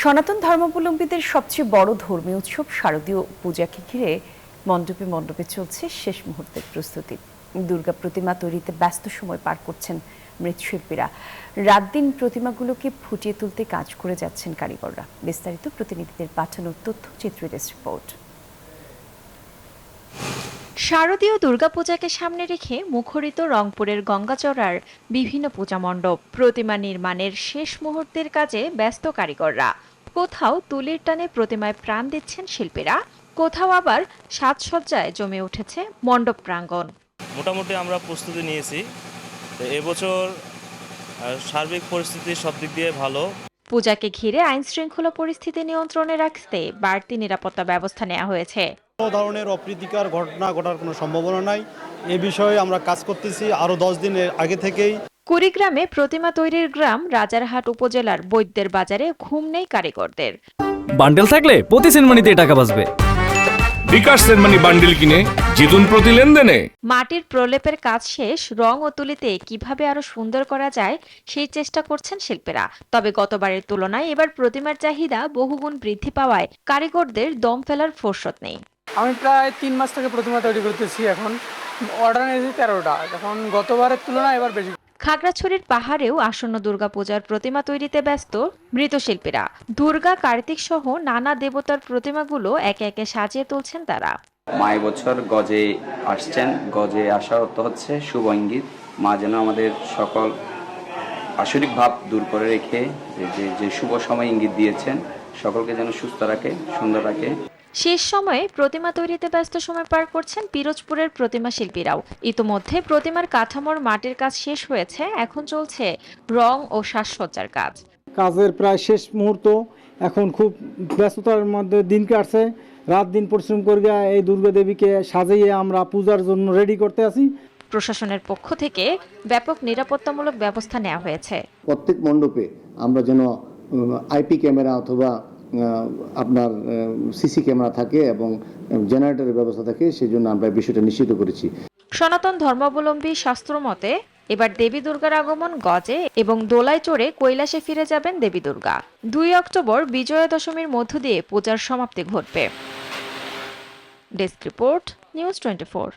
সনাতন ধর্মাবলম্বীদের সবচেয়ে বড় ধর্মীয় উৎসব শারদীয় পূজাকে ঘিরে মণ্ডপে মণ্ডপে চলছে শেষ মুহূর্তের প্রস্তুতি। দুর্গা প্রতিমা তৈরিতে ব্যস্ত সময় পার করছেন মৃৎশিল্পীরা। রাত দিন প্রতিমাগুলোকে ফুটিয়ে তুলতে কাজ করে যাচ্ছেন কারিগররা। বিস্তারিত প্রতিনিধিদের পাঠানো তথ্যচিত্রের রিপোর্ট। শারদীয় দুর্গাপূজাকে সামনে রেখে মুখরিত রংপুরের গঙ্গাচড়ার বিভিন্ন পূজা মণ্ডপ। প্রতিমা নির্মাণের শেষ মুহূর্তের কাজে ব্যস্ত কারিগররা। কোথাও তুলির টানে প্রতিমায় প্রাণ দিচ্ছেন শিল্পীরা, কোথাও আবার সাজসজ্জায় জমে উঠেছে মণ্ডপ প্রাঙ্গণ। মোটামুটি আমরা প্রস্তুতি নিয়েছি। এবছর সার্বিক পরিস্থিতি সব দিক দিয়ে ভালো। পূজাকে ঘিরে আইন শৃঙ্খলা পরিস্থিতি নিয়ন্ত্রণে রাখতে বাড়তি নিরাপত্তা ব্যবস্থা নেওয়া হয়েছে। কোনো ধরনের অপ্রীতিকর ঘটনা ঘটার কোনো সম্ভাবনা নাই। এ বিষয়ে আমরা কাজ করতেছি আরও 10 দিনের আগে থেকেই। কুড়িগ্রামে প্রতিমা তৈরির গ্রাম রাজারহাট উপজেলার বৈদ্যের বাজারে ঘুম নেই কারিগরদের। বান্ডেল থাকলে প্রতি সেনমানিতে টাকা বাঁচবে। বিকাশ সেনমানি বান্ডেল কিনে জিতুন প্রতি লেনদেনে। মাটির প্রলেপের কাজ শেষ, রং ও তুলিতে কিভাবে আরো সুন্দর করা যায় সেই চেষ্টা করছেন শিল্পীরা। তবে গতবারের তুলনায় এবার প্রতিমার চাহিদা বহুগুণ বৃদ্ধি পাওয়ায় কারিগরদের দম ফেলার ফুরসত নেই। আমি প্রায় 3 মাস থেকে প্রতিমা তৈরি করতেছি। এখন অর্ডার নিয়েছি 13টা। এখন গতবারের তুলনায় এবার বেশি। খাগড়াছড়ির পাহাড়েও আসন্ন দুর্গাপূজার প্রতিমা তৈরিতে ব্যস্ত মৃৎশিল্পীরা। দুর্গা, কার্তিক সহ নানা দেবতার প্রতিমাগুলো একে একে সাজিয়ে তুলছেন তারা। মা এবছর গজে আসছেন। গজে আসা অর্থ হচ্ছে শুভ ইঙ্গিত। মা যেন আমাদের সকল আসরিক ভাব দূর করে রেখে যে শুভ সময় ইঙ্গিত দিয়েছেন, সকলকে যেন সুস্থ রাখে, সুন্দর রাখে। শেষ সময়ে প্রতিমা তৈরিতে ব্যস্ত সময় পার করছেন পিরোজপুরের প্রতিমা শিল্পীরাও। ইতোমধ্যে প্রতিমার কাঠামোর মাটির কাজ শেষ হয়েছে, এখন চলছে রং ও সাজসজ্জার কাজ। কাজের প্রায় শেষ মুহূর্ত, এখন খুব ব্যস্ততার মধ্যে দিন কাটছে। রাত দিন পরিশ্রম করে এই দুর্গা দেবীকে সাজিয়ে আমরা পূজার জন্য রেডি করতে আছি। প্রশাসনের পক্ষ থেকে ব্যাপক নিরাপত্তামূলক ব্যবস্থা নেওয়া হয়েছে। প্রত্যেক মণ্ডপে আমরা যেন আইপি ক্যামেরা অথবা আপনার সিসি ক্যামেরা থাকে এবং জেনারেটরের ব্যবস্থা থাকে, সেই জন্য আমরা বিষয়টা নিশ্চিত করেছি। সনাতন ধর্মাবলম্বী শাস্ত্র মতে এবার দেবী দুর্গার আগমন গজে এবং দোলায় চড়ে কৈলাসে ফিরে যাবেন দেবী দুর্গা। 2 অক্টোবর বিজয়া দশমীর মধ্য দিয়ে পূজার সমাপ্তি ঘটবে। Desk report, news 24।